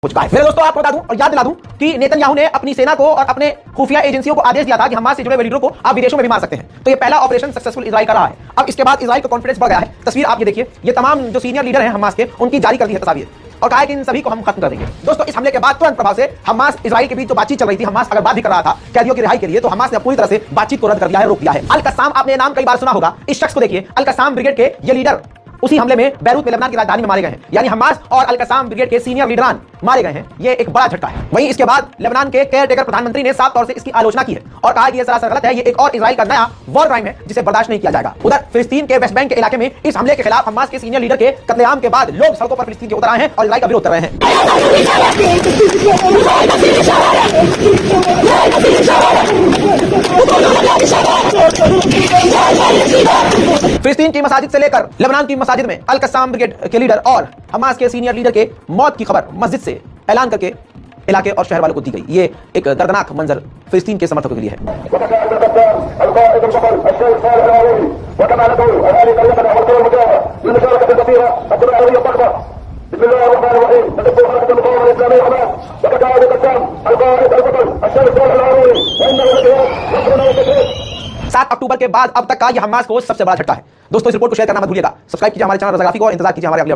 चुका है। मेरे दोस्तों, आपको बता दूं और याद दिला दूं कि नेतन्याहू ने अपनी सेना को और अपने खुफिया एजेंसियों को आदेश दिया था कि हमास से जुड़े हुए लीडरों को आप विदेशों में भी मार सकते हैं। तो ये पहला ऑपरेशन सक्सेसफुल इजराइल का रहा है। अब इसके बाद इजराइल का कॉन्फिडेंस बढ़ गया है। तस्वीर आप ये देखिए, ये तमाम जो सीनियर लीडर हैं हमास के, उनकी जारी कर दी है तस्वीर और कहा है कि इन सभी को हम खत्म कर देंगे। दोस्तों, इस हमले के बाद तुरंत प्रभाव से हमास इजराइल के बीच जो बातचीत चल रही थी, हमास अगर बात भी कर रहा था कैदियों की रिहाई के लिए, तो हमास ने पूरी तरह से बातचीत को रद्द कर दिया है, रोक दिया है। अल कस्साम, आपने नाम कई बार सुना होगा। इस शख्स को देखिए, अल कस्साम ब्रिगेड के ये लीडर उसी हमले में बैरूत में लेबनान की राजधानी में मारे गए हैं। यानी हमास और अल कस्साम ब्रिगेड के सीनियर लीडरान मारे गए हैं। ये एक बड़ा झटका है। वहीं इसके बाद लेबनान के केयरटेकर प्रधानमंत्री ने साफ तौर से इसकी आलोचना की है और कहा कि यह सरासर गलत है। ये एक और इजराइल का नया वॉर क्राइम है जिसे बर्दाश्त नहीं किया जाएगा। उधर फिलिस्तीन के वेस्ट बैंक के इलाके में इस हमले के खिलाफ हमास के सीनियर लीडर के कत्लेआम के बाद लोग सड़कों पर फिलिस्तीन के उतर आए हैं और इजराइल का विरोध कर रहे हैं। फिलिस्तीन की मसाजिद से लेकर लेबनान की मसाजिद में अल कस्साम ब्रिगेड के लीडर और हमास के सीनियर लीडर के मौत की खबर मस्जिद से ऐलान करके इलाके और शहर वालों को दी गई। ये एक दर्दनाक मंजर फिलिस्तीन के समर्थकों के लिए है। सात अक्टूबर के बाद अब तक का यह हमास को सबसे बड़ा झटका है। दोस्तों, इस रिपोर्ट को शेयर करना मत भूलिएगा। सब्सक्राइब कीजिए हमारे चैनल रज़ा गाफ़ी को और इंतजार कीजिए हमारे अगले